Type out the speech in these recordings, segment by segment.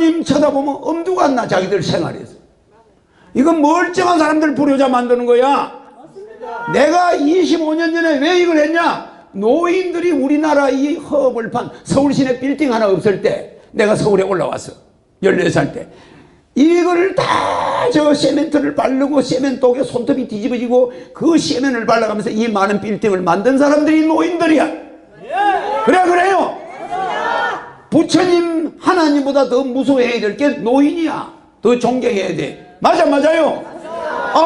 부모님 쳐다보면 엄두가 안 나. 자기들 생활에서. 이건 멀쩡한 사람들 부려자 만드는 거야. 내가 25년 전에 왜 이걸 했냐? 노인들이 우리나라 이 허벌판 서울 시내 빌딩 하나 없을 때 내가 서울에 올라왔어. 14살 때. 이거를 다 저 세멘트를 바르고 세멘독에 손톱이 뒤집어지고 그 세면을 발라가면서 이 많은 빌딩을 만든 사람들이 노인들이야. 그래요. 부처님 하나님보다 더 무서워해야 될 게 노인이야. 더 존경해야 돼. 맞아요.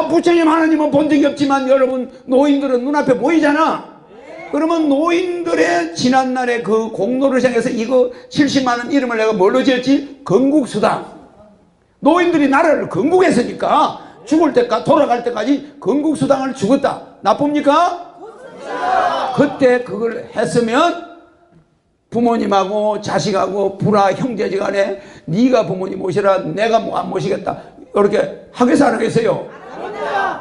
부처님 하나님은 본 적이 없지만 여러분 노인들은 눈앞에 보이잖아. 그러면 노인들의 지난날에 그 공로를 생각해서 이거 70만 원 이름을 내가 뭘로 지었지? 건국수당. 노인들이 나라를 건국했으니까 죽을 때까지 돌아갈 때까지 건국수당을 주겠다. 나쁩니까? 그때 그걸 했으면 부모님하고 자식하고 부라 형제지간에 네가 부모님 모시라 내가 안 모시겠다 이렇게 하겠어 안 하겠어요?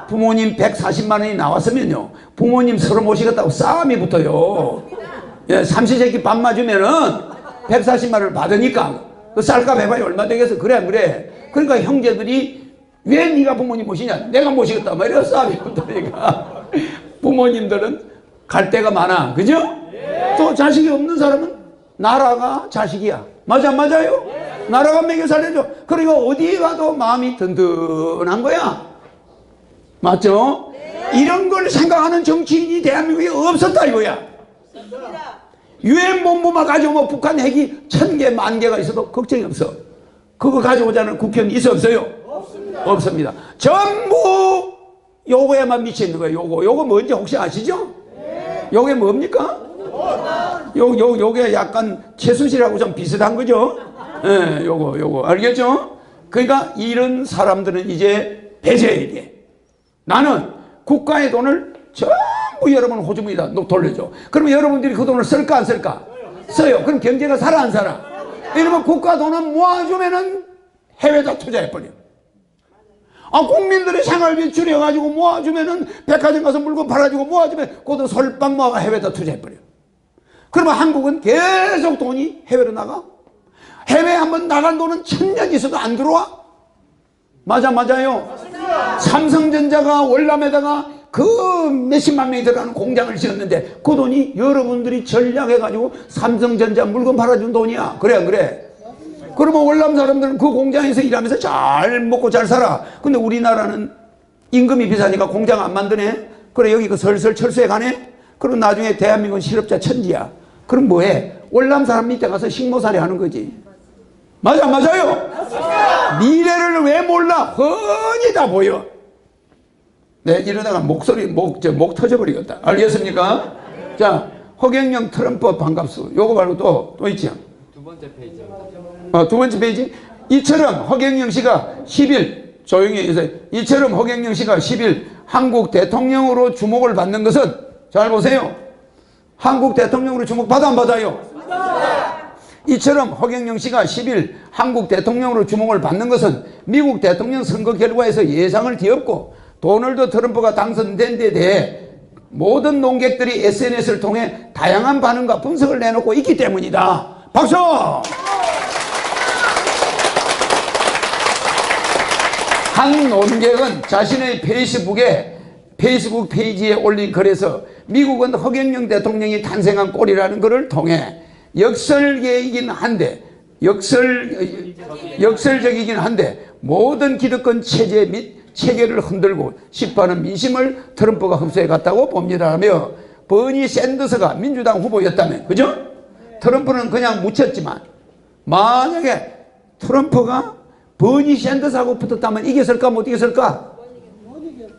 부모님 140만 원이 나왔으면요 부모님 서로 모시겠다고 싸움이 붙어요. 삼시세끼 밥 맞으면은 140만 원을 받으니까 그 쌀값 해봐야 얼마 되겠어. 그래 안 그래? 그러니까 형제들이 왜 네가 부모님 모시냐 내가 모시겠다 막 이래서 싸움이 붙으니까 부모님들은 갈 데가 많아. 그죠? 또 자식이 없는 사람은 나라가 자식이야. 맞아요? 나라가 먹여 살려줘. 그리고 어디 가도 마음이 든든한 거야. 맞죠? 이런 걸 생각하는 정치인이 대한민국에 없었다 이거야. 유엔 본부만 가져오면 북한 핵이 1000개, 10,000개가 있어도 걱정이 없어. 그거 가져오자는 국회의원 있어 없어요? 없습니다. 전부 요거에만 미쳐있는 거예요. 요거 뭔지 혹시 아시죠? 요게 뭡니까? 요게 약간 최순실하고 좀 비슷한 거죠? 예, 요거 알겠죠? 그러니까 이런 사람들은 이제 배제해야 돼. 나는 국가의 돈을 전부 여러분 호주머니다 돌려줘. 그러면 여러분들이 그 돈을 쓸까 안 쓸까? 써요. 그럼 경제가 살아 안 살아? 이러면 국가 돈을 모아주면은 해외다 투자해버려. 국민들의 생활비 줄여가지고 모아주면은 백화점 가서 물건 팔아주고 모아주면 그것도 솔방 모아가 해외다 투자해버려. 그러면 한국은 계속 돈이 해외로 나가? 해외 한번 나간 돈은 1000년 있어도 안 들어와? 맞아요. 삼성전자가 월남에다가 그 몇십만 명이 들어가는 공장을 지었는데 그 돈이 여러분들이 전략해가지고 삼성전자 물건 팔아준 돈이야. 그래 안 그래? 그러면 월남 사람들은 그 공장에서 일하면서 잘 먹고 잘 살아. 근데 우리나라는 임금이 비싸니까 공장 안 만드네. 그래 여기 그 설설 철수해 가네. 그럼 나중에 대한민국은 실업자 천지야. 그럼 뭐해? 월남 사람 밑에 가서 식모살이 하는 거지. 맞아요. 미래를 왜 몰라? 훤히 다 보여. 네, 이러다가 목 터져버리겠다. 알겠습니까? 자, 허경영 트럼프 반갑수. 요거 말고 또 있지요. 두 번째 페이지. 두 번째 페이지. 이처럼 허경영 씨가 10일 조용히 해서 이처럼 허경영 씨가 10일 한국 대통령으로 주목을 받는 것은 잘 보세요. 한국 대통령으로 주목 받아 안 받아요? 이처럼 허경영 씨가 10일 한국 대통령으로 주목을 받는 것은 미국 대통령 선거 결과에서 예상을 뒤엎고 도널드 트럼프가 당선된 데 대해 모든 논객들이 SNS를 통해 다양한 반응과 분석을 내놓고 있기 때문이다. 박수! 한 논객은 자신의 페이스북 페이지에 올린 글에서 미국은 허경영 대통령이 탄생한 꼴이라는 글을 통해 역설적이긴 한데 모든 기득권 체제 및 체계를 흔들고 싶어하는 민심을 트럼프가 흡수해 갔다고 봅니다 하며 버니 샌더스가 민주당 후보였다면 그죠? 트럼프는 그냥 묻혔지만 만약에 트럼프가 버니 샌더스하고 붙었다면 이겼을까 못 이겼을까?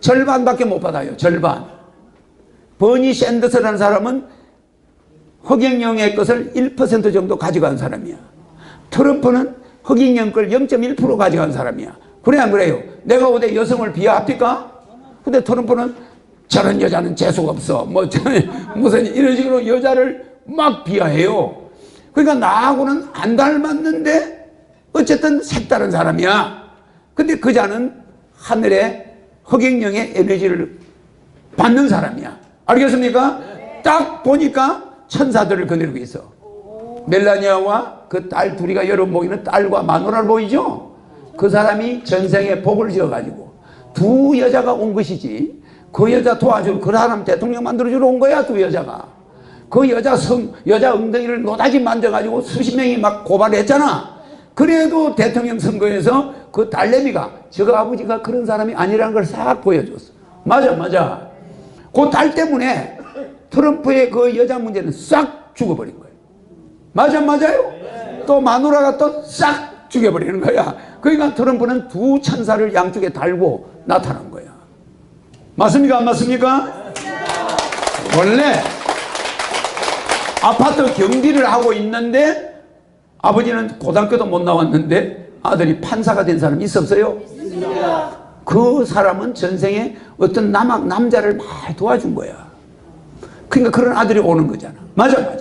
절반밖에 못 받아요. 절반. 버니 샌더스라는 사람은 허경영의 것을 1% 정도 가져간 사람이야. 트럼프는 허경영 걸 0.1% 가져간 사람이야. 그래 안 그래요? 내가 어디 여성을 비하합니까? 근데 트럼프는 저런 여자는 재수가 없어. 무슨 이런 식으로 여자를 막 비하해요. 그러니까 나하고는 안 닮았는데 어쨌든 색다른 사람이야. 근데 그자는 하늘에 허경영의 에너지를 받는 사람이야. 알겠습니까? 딱 보니까 천사들을 거느리고 있어. 멜라니아와 그 딸 둘이가 여러분 보기는 딸과 마누라를 보이죠? 그 사람이 전생에 복을 지어가지고 두 여자가 온 것이지, 그 여자 도와주러 그 사람 대통령 만들어주러 온 거야. 두 여자가 그 여자 엉덩이를 노다지 만져가지고 수십 명이 막 고발했잖아. 그래도 대통령 선거에서 그 딸내미가 저 아버지가 그런 사람이 아니라는 걸 싹 보여줬어. 맞아. 그 딸 때문에 트럼프의 그 여자 문제는 싹 죽어버린 거예요. 맞아요. 또 마누라가 또 싹 죽여버리는 거야. 그러니까 트럼프는 두 천사를 양쪽에 달고 나타난 거야. 맞습니까? 안 맞습니까? 원래 아파트 경비를 하고 있는데 아버지는 고등학교도 못 나왔는데 아들이 판사가 된 사람이 있었어요? 그 사람은 전생에 어떤 남자를 많이 도와준 거야. 그러니까 그런 아들이 오는 거잖아. 맞아.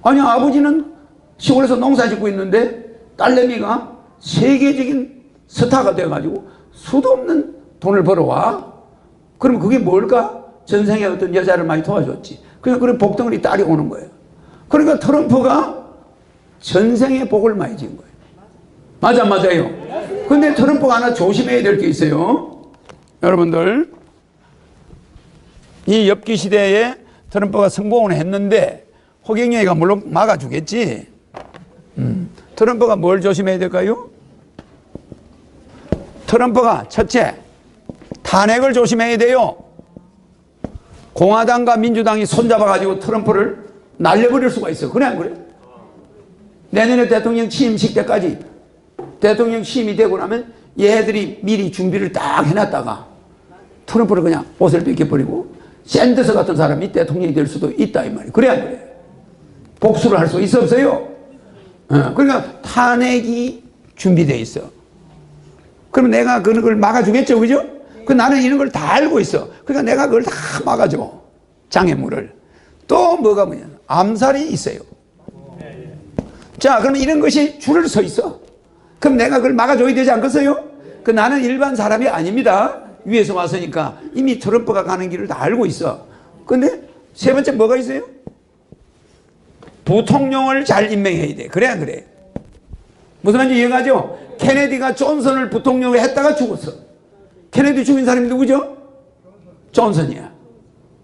아니, 아버지는 시골에서 농사 짓고 있는데 딸내미가 세계적인 스타가 돼가지고 수도 없는 돈을 벌어와. 그럼 그게 뭘까? 전생에 어떤 여자를 많이 도와줬지. 그러니까 그런 복덩어리 딸이 오는 거예요. 그러니까 트럼프가 전생에 복을 많이 지은 거예요. 맞아요. 근데 트럼프가 하나 조심해야 될 게 있어요. 여러분들, 이 엽기 시대에 트럼프가 성공을 했는데 허경영이가 물론 막아주겠지. 트럼프가 뭘 조심해야 될까요? 트럼프가 첫째, 탄핵을 조심해야 돼요. 공화당과 민주당이 손잡아가지고 트럼프를 날려버릴 수가 있어요. 그래 안 그래? 내년에 대통령 취임식 때까지 대통령 취임이 되고 나면 얘들이 미리 준비를 딱 해놨다가 트럼프를 그냥 옷을 벗겨버리고 샌더스 같은 사람이 대통령이 될 수도 있다 이 말이에요. 그래 안 그래? 복수를 할 수 있어 없어요? 그러니까 탄핵이 준비되어 있어. 그러면 내가 그걸 막아주겠죠, 그죠? 나는 이런 걸 다 알고 있어. 그러니까 내가 그걸 다 막아줘. 장애물을. 또 뭐가 뭐냐? 암살이 있어요. 자, 그러면 이런 것이 줄을 서 있어. 그럼 내가 그걸 막아줘야 되지 않겠어요? 나는 일반 사람이 아닙니다. 위에서 왔으니까 이미 트럼프가 가는 길을 다 알고 있어. 근데 세 번째 뭐가 있어요? 부통령을 잘 임명해야 돼. 그래 안 그래? 무슨 말인지 이해가죠? 케네디가 존슨을 부통령을 했다가 죽었어. 케네디 죽인 사람이 누구죠? 존슨이야.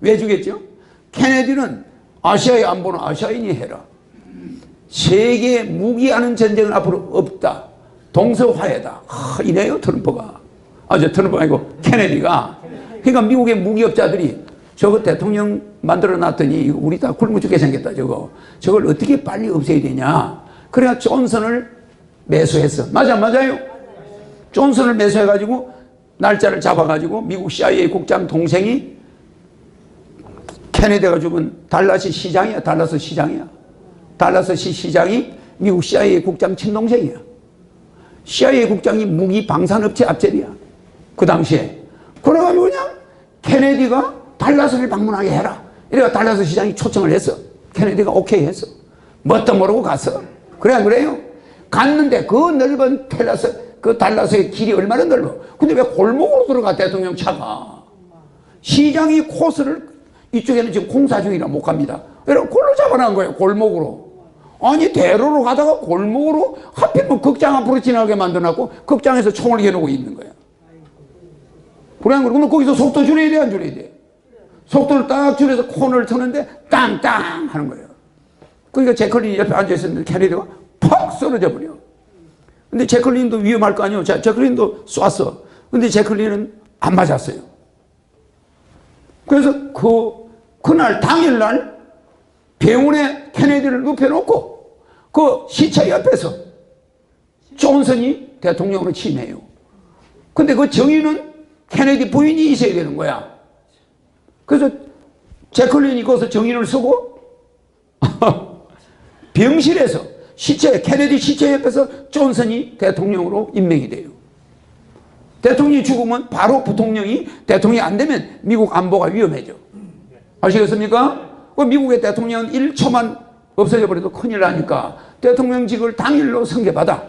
왜 죽였죠? 케네디는 아시아의 안보는 아시아인이 해라. 세계 무기하는 전쟁은 앞으로 없다. 동서화해다. 이래요 트럼프가. 트럼프가 아니고 케네디가. 그러니까 미국의 무기업자들이 저거 대통령 만들어 놨더니 우리 다 굶어 죽게 생겼다. 저걸 어떻게 빨리 없애야 되냐. 그래야 존슨을 매수했어. 맞아요. 존슨을 매수해가지고 날짜를 잡아가지고 미국 CIA 국장 동생이 케네디가 죽은 달라스 시장이야. 달라스 시 시장이 미국 CIA 국장 친동생이야. CIA 국장이 무기 방산업체 앞제리야. 그 당시에. 그래가지고 그냥 케네디가 달라스를 방문하게 해라. 이래가 달라스 시장이 초청을 했어. 케네디가 오케이 했어. 뭣도 모르고 갔어. 그래 안 그래요? 갔는데 그 넓은 그 달라스의 길이 얼마나 넓어. 근데 왜 골목으로 들어가 대통령 차가. 시장이 코스를 이쪽에는 지금 공사 중이라 못 갑니다. 이러고 골로 잡아놓은 거예요. 골목으로. 아니 대로로 가다가 골목으로 하필 극장 앞으로 지나게 만들어놨고 극장에서 총을 겨누고 있는 거야. 그러면 거기서 속도 줄여야 돼 안 줄여야 돼? 속도를 딱 줄여서 코너를 트는데 땅땅 하는 거예요. 그러니까 제클린이 옆에 앉아있었는데 케네디가 팍 쓰러져 버려. 근데 제클린도 위험할 거 아니에요. 제클린도 쐈어. 근데 제클린은 안 맞았어요. 그래서 그날 당일날 병원에 케네디를 눕혀놓고 그 시체 옆에서 존슨이 대통령으로 취임해요. 근데 그 정의는 케네디 부인이 있어야 되는 거야. 그래서 제클린이 거기서 정의를 쓰고 병실에서 케네디 시체 옆에서 존슨이 대통령으로 임명이 돼요. 대통령이 죽으면 바로 부통령이 대통령이 안 되면 미국 안보가 위험해져. 아시겠습니까? 미국의 대통령은 1초만 없어져 버려도 큰일 나니까 대통령직을 당일로 선거받아.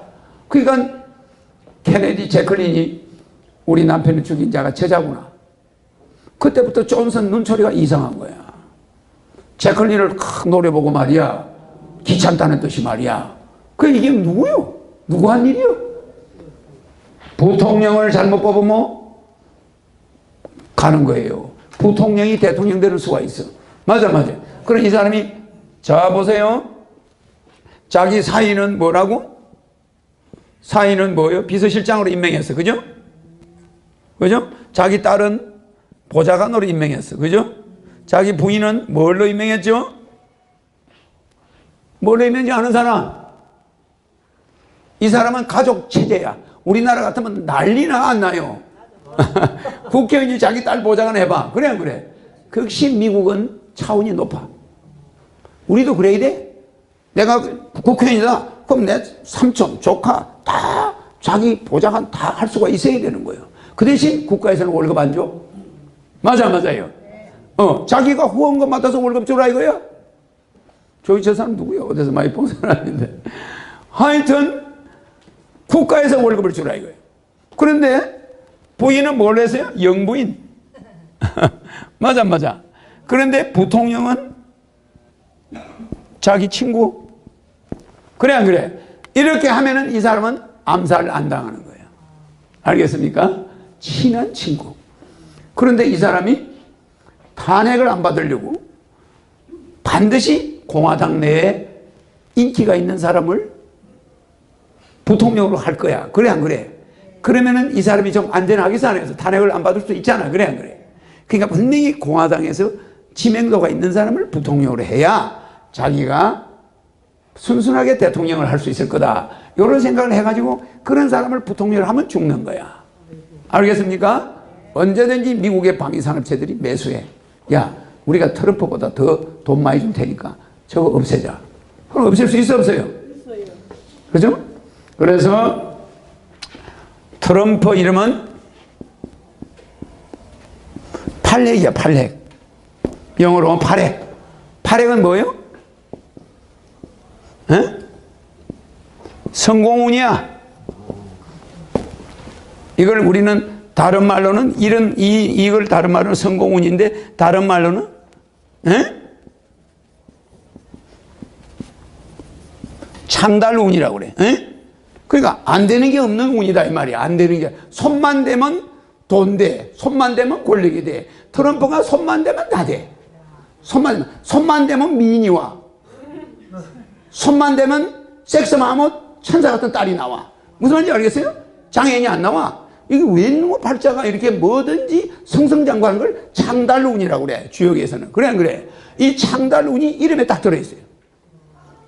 그러니까 케네디 제클린이 우리 남편을 죽인 자가 저자구나. 그때부터 존슨 눈초리가 이상한 거야. 제클린을 노려보고 말이야. 귀찮다는 뜻이 말이야. 그 이게 누구요? 누구 한 일이요? 부통령을 잘못 뽑으면 가는 거예요. 부통령이 대통령 될 수가 있어. 맞아. 그럼 이 사람이 자 보세요. 자기 사위는 뭐라고? 사위는 뭐예요? 비서실장으로 임명했어. 그죠? 자기 딸은 보좌관으로 임명했어. 그죠? 자기 부인은 뭘로 임명했죠? 뭘로 임명했지 아는 사람? 이 사람은 가족 체제야. 우리나라 같으면 난리나 안 나요. 국회의원이 자기 딸 보좌관 해봐. 그래 안 그래? 역시 미국은 차원이 높아. 우리도 그래야 돼. 내가 국회의원이다. 그럼 내 삼촌, 조카 다 자기 보좌관 다 할 수가 있어야 되는 거예요. 그 대신 국가에서는 월급 안 줘. 맞아요. 자기가 후원금 맡아서 월급 주라 이거야. 저 사람 누구야? 어디서 많이 본 사람인데. 하여튼 국가에서 월급을 주라 이거예요. 그런데 부인은 뭘 했어요? 영부인. 맞아. 그런데 부통령은 자기 친구. 그래 안 그래? 이렇게 하면은 이 사람은 암살 안 당하는 거예요. 알겠습니까? 친한 친구. 그런데 이 사람이 탄핵을 안 받으려고 반드시 공화당 내에 인기가 있는 사람을 부통령으로 할 거야. 그래 안 그래? 그러면은 이 사람이 좀 안전하게 살아서 탄핵을 안 받을 수도 있잖아. 그래 안 그래? 그러니까 분명히 공화당에서知名도가 있는 사람을 부통령으로 해야 자기가 순순하게 대통령을 할 수 있을 거다. 이런 생각을 해가지고 그런 사람을 부통령을 하면 죽는 거야. 알겠습니까? 언제든지 미국의 방위산업체들이 매수해. 야, 우리가 트럼프보다 더 돈 많이 줄 테니까 저거 없애자. 그럼 없앨 수 있어 없어요? 있어요. 그죠? 그래서 트럼프 이름은 팔렉이야, 팔렉. 영어로 하면 팔렉. 팔렉은 뭐예요? 성공운이야. 이걸 우리는 다른 말로는 이걸 다른 말로는 성공운인데 다른 말로는 창달운이라고 그래. 그러니까 안 되는 게 없는 운이다 이 말이야. 안 되는 게 손만 대면 돈 돼. 손만 대면 권력이 돼. 트럼프가 손만 대면 다 돼. 손만 대면 미인이 와. 손만 대면 섹스만 하면 천사 같은 딸이 나와. 무슨 말인지 알겠어요? 장애인이 안 나와. 이게 왜 있는 팔자가 이렇게 뭐든지 성성장구하는 걸 창달운이라고 그래. 주역에서는. 그래 안 그래? 이 창달운이 이름에 딱 들어있어요.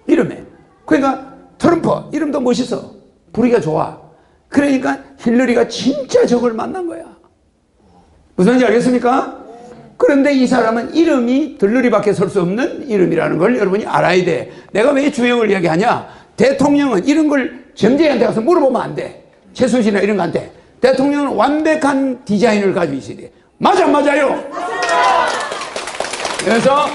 이름에. 그러니까 트럼프 이름도 멋있어. 부리가 좋아. 그러니까 힐러리가 진짜 적을 만난 거야. 무슨 말인지 알겠습니까? 그런데 이 사람은 이름이 들러리밖에 설 수 없는 이름이라는 걸 여러분이 알아야 돼. 내가 왜 주역을 이야기하냐? 대통령은 이런 걸 정재한테 가서 물어보면 안 돼. 최순실이나 이런 거 안 돼. 대통령은 완벽한 디자인을 가지고 있어야 돼. 맞아요? 그래서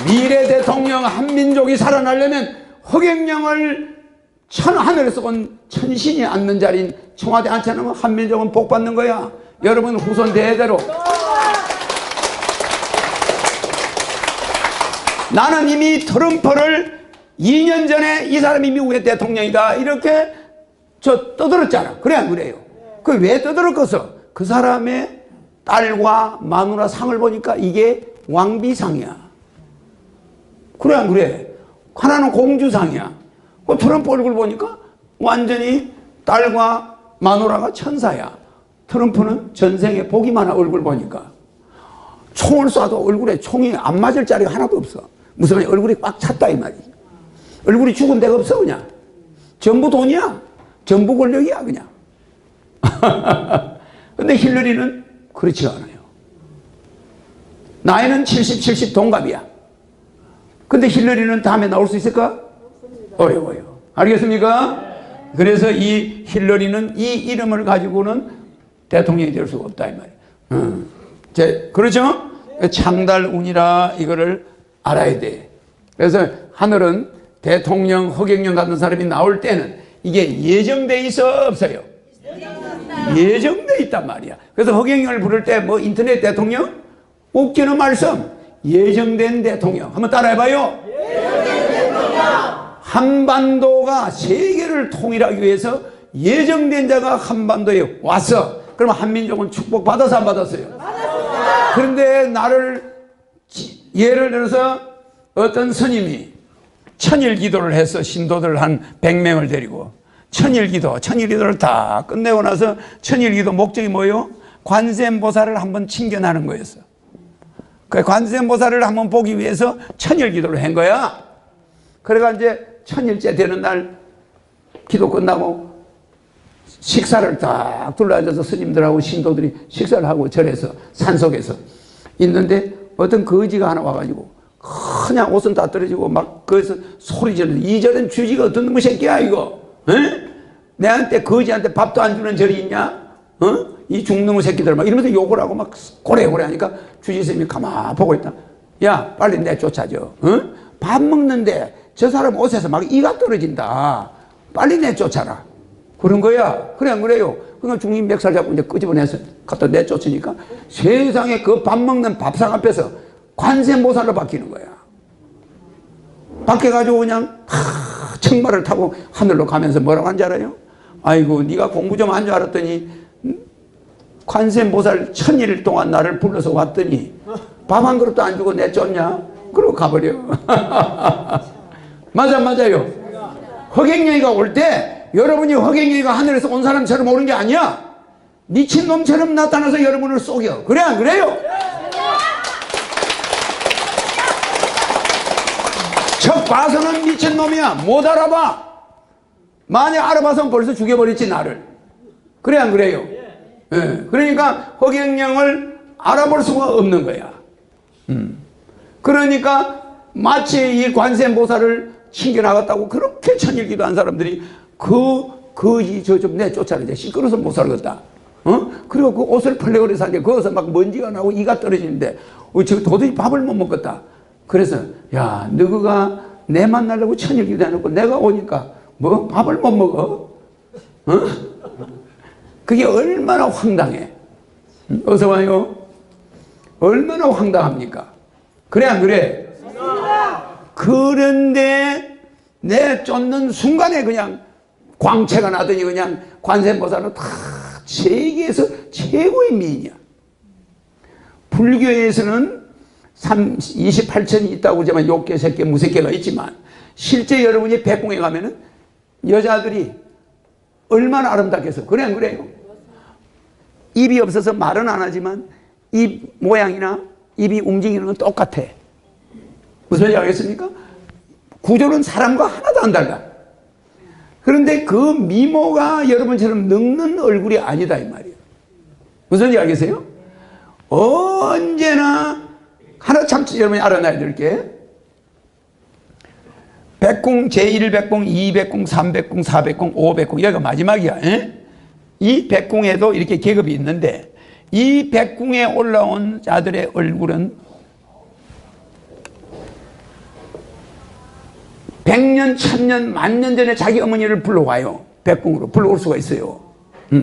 미래 대통령 한민족이 살아나려면 허경영을 하늘에서 온 천신이 앉는 자리인 청와대 앉혀놓으면 한민족은 복 받는 거야. 여러분 후손 대대로. 나는 이미 트럼프를 2년 전에 이 사람이 미국의 대통령이다 이렇게 떠들었잖아. 그래 안 그래요? 그 왜 떠들었겠어? 그 사람의 딸과 마누라 상을 보니까 이게 왕비상이야. 그래 안 그래? 하나는 공주상이야. 그 트럼프 얼굴 보니까 완전히 딸과 마누라가 천사야. 트럼프는 전생에 보기만 한 얼굴 보니까 총을 쏴도 얼굴에 총이 안 맞을 자리가 하나도 없어. 무슨 말이야? 얼굴이 꽉 찼다 이 말이야. 얼굴이 죽은 데가 없어 그냥. 전부 돈이야. 전부 권력이야 그냥. 근데 힐러리는 그렇지가 않아요. 나이는 70 동갑이야. 근데 힐러리는 다음에 나올 수 있을까? 어려워요. 알겠습니까? 그래서 이 힐러리는 이 이름을 가지고는 대통령이 될 수가 없다 이 말이에요. 그렇죠? 창달운이라 이거를 알아야 돼. 그래서 하늘은 대통령 허경영 같은 사람이 나올 때는 이게 예정돼 있어 없어요? 예정돼 있단 말이야. 그래서 허경영을 부를 때 뭐 인터넷 대통령? 웃기는 말씀. 예정된 대통령. 한번 따라해봐요. 한반도가 세계를 통일하기 위해서 예정된 자가 한반도에 왔어. 그러면 한민족은 축복받아서 안 받았어요? 받았습니다. 그런데 나를 예를 들어서 어떤 스님이 천일 기도를 해서 신도들 한 100명을 데리고 천일 기도를 다 끝내고 나서 천일 기도 목적이 뭐예요? 관세음보살을 한번 친견하는 거였어. 그 관세음보살을 한번 보기 위해서 천일 기도를 한 거야. 그래가 이제 천일째 되는 날 기도 끝나고 식사를 딱 둘러앉아서 스님들하고 신도들이 식사를 하고 절에서 산속에서 있는데 어떤 거지가 하나 와가지고 그냥 옷은 다 떨어지고 막 거기서 소리 지르는 이 절은 주지가 어떤 놈의 새끼야 이거 에? 내한테 거지한테 밥도 안 주는 절이 있냐? 이 죽놈의 새끼들 막 이러면서 욕을 하고 막 고래고래 하니까 주지스님이 가만 보고 있다. 야 빨리 내쫓아줘. 밥 먹는데 저 사람 옷에서 막 이가 떨어진다. 빨리 내쫓아라. 그런 거야. 그래 안 그래요? 그러니까 중림 멱살 잡고 이제 끄집어내서 갖다 내쫓으니까 세상에 그 밥 먹는 밥상 앞에서 관세음보살로 바뀌는 거야. 바뀌어가지고 그냥 청마를 타고 하늘로 가면서 뭐라고 한 줄 알아요? 아이고 네가 공부 좀 한 줄 알았더니 관세음보살 1000일 동안 나를 불러서 왔더니 밥 한 그릇도 안 주고 내쫓냐? 그러고 가버려. 맞아요. 허경영이가 올 때 여러분이 허경영이가 하늘에서 온 사람처럼 오는 게 아니야. 미친놈처럼 나타나서 여러분을 속여. 그래 안 그래요? 척 봐서는 미친놈이야. 못 알아봐. 만약 알아봐서는 벌써 죽여버렸지 나를. 그래 안 그래요? 예. 그러니까 허경영을 알아볼 수가 없는 거야. 그러니까 마치 이 관세음보살을 챙겨나갔다고 그렇게 천일기도 한 사람들이 거지 저 좀 내쫓아라. 이제 시끄러워서 못 살겠다. 그리고 그 옷을 펄레거리 사는데 거기서 막 먼지가 나고 이가 떨어지는데 저 도저히 밥을 못 먹겠다. 그래서 야 너가 내 만나려고 천일기도 해놓고 내가 오니까 뭐 밥을 못 먹어? 그게 얼마나 황당해. 어서 와요. 얼마나 황당합니까? 그래 안 그래? 그런데 내쫓는 순간에 그냥 광채가 나더니 그냥 관세음보살은 다 세계에서 최고의 미인이야. 불교에서는 28천이 있다고 하지만 욕계, 색계, 무색계가 있지만 실제 여러분이 백궁에 가면은 여자들이 얼마나 아름답겠어. 그래 안 그래요? 입이 없어서 말은 안 하지만 입 모양이나 입이 움직이는 건 똑같아. 무슨 말인지 알겠습니까? 구조는 사람과 하나도 안 달라. 그런데 그 미모가 여러분처럼 늙는 얼굴이 아니다 이 말이에요. 무슨 말인지 알겠어요? 언제나 하나 참 여러분이 알아놔야 될 게 백궁, 제1백궁, 2백궁, 3백궁, 4백궁, 5백궁 여기가 마지막이야. 에? 이 백궁에도 이렇게 계급이 있는데 이 백궁에 올라온 자들의 얼굴은 100년, 1000년, 만년 전에 자기 어머니를 불러와요. 백궁으로 불러올 수가 있어요.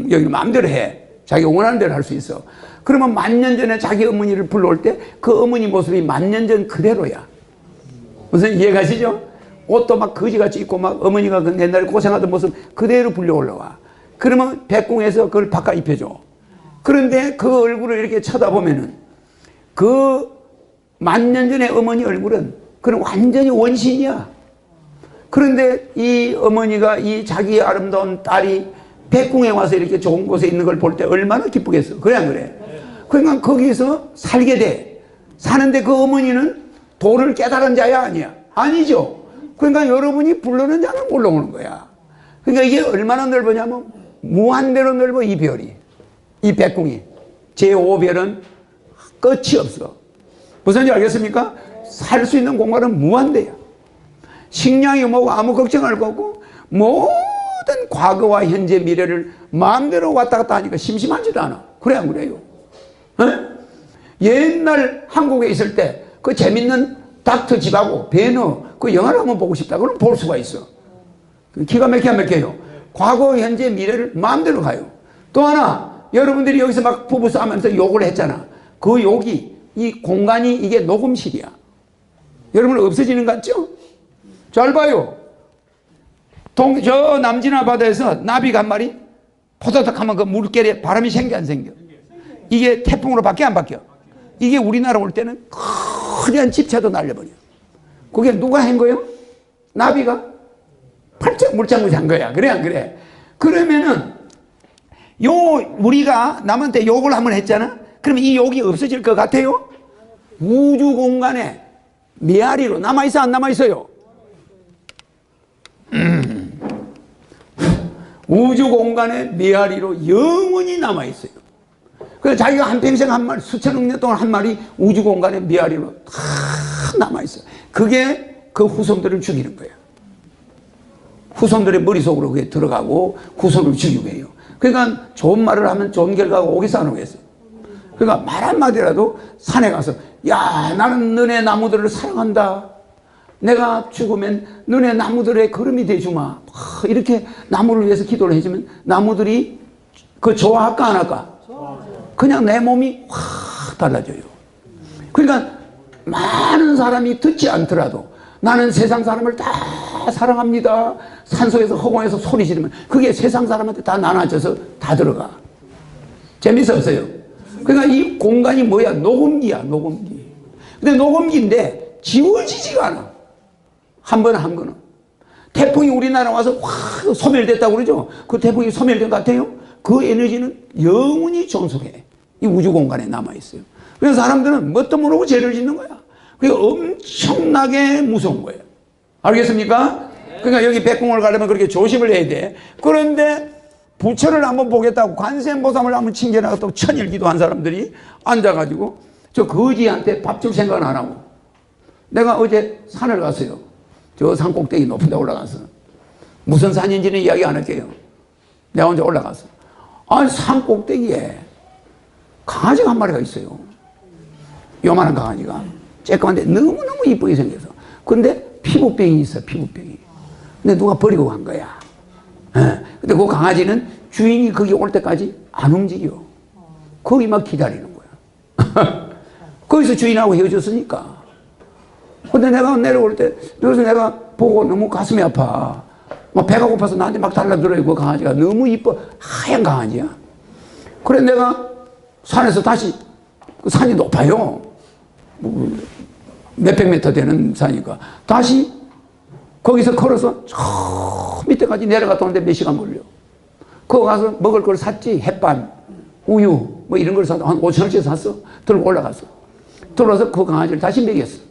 여기 마음대로 해. 자기가 원하는 대로 할 수 있어. 그러면 만년 전에 자기 어머니를 불러올 때 그 어머니 모습이 만년 전 그대로야. 무슨 이해가시죠? 옷도 막 거지같이 입고 막 어머니가 그 옛날에 고생하던 모습 그대로 불려 올라와. 그러면 백궁에서 그걸 바꿔 입혀줘. 그런데 그 얼굴을 이렇게 쳐다보면은 그 만년 전의 어머니 얼굴은 그건 완전히 원신이야. 그런데 이 어머니가 이 자기의 아름다운 딸이 백궁에 와서 이렇게 좋은 곳에 있는 걸 볼 때 얼마나 기쁘겠어. 그래 안 그래? 그러니까 거기서 살게 돼. 사는데 그 어머니는 도를 깨달은 자야 아니야? 아니죠. 그러니까 여러분이 부르는 자는 올라오는 거야. 그러니까 이게 얼마나 넓으냐면 무한대로 넓어 이 별이. 이 백궁이. 제5별은 끝이 없어. 무슨 지 알겠습니까? 살 수 있는 공간은 무한대야. 식량이 뭐고 아무 걱정할 거 없고 모든 과거와 현재 미래를 마음대로 왔다 갔다 하니까 심심하지도 않아. 그래 안 그래요? 옛날 한국에 있을 때 그 재밌는 닥터 집하고 배너 그 영화를 한번 보고 싶다 그럼 볼 수가 있어. 기가 막혀요. 과거 현재 미래를 마음대로 가요. 또 하나 여러분들이 여기서 막 부부싸움하면서 욕을 했잖아. 그 욕이 이 공간이 이게 녹음실이야. 여러분 없어지는 것 같죠? 잘 봐요. 저 남진아 바다에서 나비가 한 마리 포도덕 하면 그 물결에 바람이 생겨 안 생겨? 이게 태풍으로 바뀌어 안 바뀌어? 이게 우리나라 올 때는 커다란 집차도 날려버려. 그게 누가 한 거예요? 나비가 팔짝 물장구 잔 거야. 그래 안 그래? 그러면은 우리가 남한테 욕을 한번 했잖아. 그러면 이 욕이 없어질 것 같아요? 우주 공간에 메아리로 남아있어 안 남아있어요? 우주 공간에 메아리로 영원히 남아있어요. 그래서 자기가 한평생 한 마리, 수천억 년 동안 한 마리 우주 공간에 메아리로 다 남아있어요. 그게 그 후손들을 죽이는 거예요. 후손들의 머릿속으로 그게 들어가고 후손을 죽이고 해요. 그러니까 좋은 말을 하면 좋은 결과가 오겠어 안 오겠어요? 그러니까 말 한마디라도 산에 가서 야 나는 너네 나무들을 사랑한다. 내가 죽으면 너네 나무들의 걸음이 되주마. 이렇게 나무를 위해서 기도를 해주면 나무들이 그 좋아할까 안 할까? 그냥 내 몸이 확 달라져요. 그러니까 많은 사람이 듣지 않더라도 나는 세상 사람을 다 사랑합니다. 산속에서 허공에서 소리 지르면 그게 세상 사람한테 다 나눠져서 다 들어가. 재밌어 없어요? 그러니까 이 공간이 뭐야? 녹음기야, 녹음기. 근데 녹음기인데 지워지지가 않아. 한 번 한 거는. 태풍이 우리나라 와서 확 소멸됐다고 그러죠? 그 태풍이 소멸된 것 같아요? 그 에너지는 영원히 존속해. 이 우주 공간에 남아있어요. 그래서 사람들은 뭣도 모르고 죄를 짓는 거야. 그게 엄청나게 무서운 거예요. 알겠습니까? 그러니까 여기 백궁을 가려면 그렇게 조심을 해야 돼. 그런데 부처를 한번 보겠다고 관세음보살을 한번 칭찬하고 천일 기도한 사람들이 앉아가지고 저 거지한테 밥 줄 생각은 안 하고 내가 어제 산을 갔어요. 저 산 꼭대기 높은 데 올라가서 무슨 산인지는 이야기 안 할게요. 내가 혼자 올라가서 아니 산 꼭대기에 강아지가 한 마리가 있어요. 요만한 강아지가 쬐끄만데 너무너무 이쁘게 생겨서 근데 피부병이 있어. 피부병이. 근데 누가 버리고 간 거야. 근데 그 강아지는 주인이 거기 올 때까지 안 움직여. 거기만 기다리는 거야. 거기서 주인하고 헤어졌으니까. 근데 내가 내려올 때, 여기서 내가 보고 너무 가슴이 아파. 막 배가 고파서 나한테 막 달라들어요. 그 강아지가 너무 이뻐. 하얀 강아지야. 그래 내가 산에서 다시, 그 산이 높아요. 몇백 미터 되는 산이니까. 다시 거기서 걸어서 저 밑에까지 내려갔다 오는데 몇 시간 걸려. 거기 가서 먹을 걸 샀지. 햇반, 우유, 뭐 이런 걸 사서 한 5,000원씩 샀어. 들고 올라갔어. 들어와서 그 강아지를 다시 먹였어.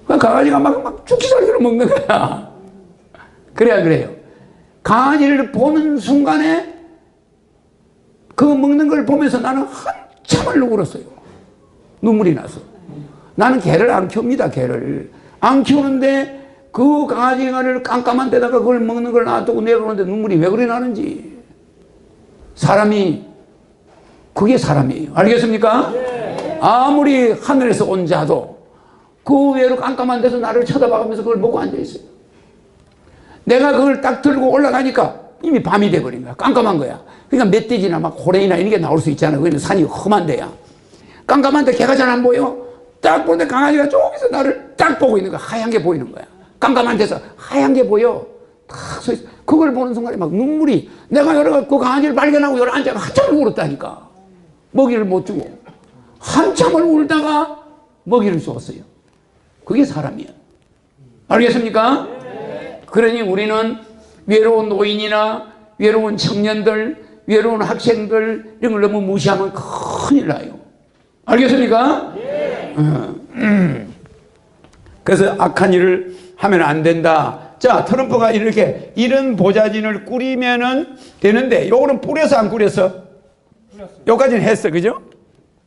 그 강아지가 막 죽기 살기로 먹는 거야. 그래야 그래요. 강아지를 보는 순간에 그 먹는 걸 보면서 나는 한참을 울었어요. 눈물이 나서. 나는 개를 안 키웁니다. 개를. 안 키우는데 그 강아지를 깜깜한 데다가 그걸 먹는 걸 놔두고 내려오는데 눈물이 왜 그래 나는지. 사람이 그게 사람이에요. 알겠습니까? 아무리 하늘에서 온 자도 그 외로 깜깜한 데서 나를 쳐다봐가면서 그걸 보고 앉아있어요. 내가 그걸 딱 들고 올라가니까 이미 밤이 돼버린 거야. 깜깜한 거야. 그러니까 멧돼지나 막 호랭이나 이런 게 나올 수 있잖아. 거기는 산이 험한 데야. 깜깜한데 개가 잘 안 보여. 딱 보는데 강아지가 저기서 나를 딱 보고 있는 거야. 하얀 게 보이는 거야. 깜깜한 데서 하얀 게 보여. 딱 서 있어. 그걸 보는 순간에 막 눈물이, 내가 여러 그 강아지를 발견하고 여러 앉아가 한참을 울었다니까. 먹이를 못 주고. 한참을 울다가 먹이를 주었어요. 그게 사람이야. 알겠습니까? 그러니 우리는 외로운 노인이나 외로운 청년들, 외로운 학생들 이런 걸 너무 무시하면 큰일 나요. 알겠습니까? 그래서 악한 일을 하면 안 된다. 자, 트럼프가 이렇게 이런 보좌진을 꾸리면은 되는데 요거는 뿌려서 안 꾸렸어? 요까지는 했어. 그죠?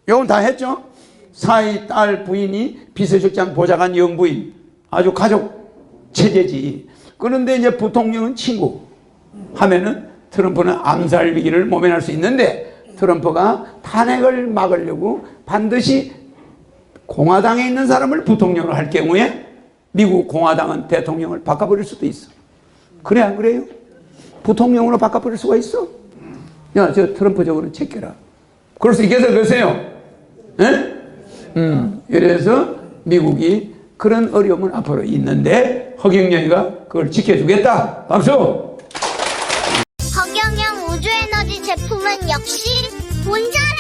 요건 다 했죠? 사위, 딸, 부인이 비서실장, 보좌관, 영부인 아주 가족 체제지. 그런데 이제 부통령은 친구 하면은 트럼프는 암살 위기를 모면할 수 있는데 트럼프가 탄핵을 막으려고 반드시 공화당에 있는 사람을 부통령을 할 경우에 미국 공화당은 대통령을 바꿔버릴 수도 있어. 그래 안 그래요? 부통령으로 바꿔버릴 수가 있어. 야, 저 트럼프 저거는 체크해라. 그럴 수 있겠어요? 그러세요? 예? 이래서 미국이 그런 어려움은 앞으로 있는데 허경영이가 그걸 지켜주겠다. 박수. 허경영 우주에너지 제품은 역시 본전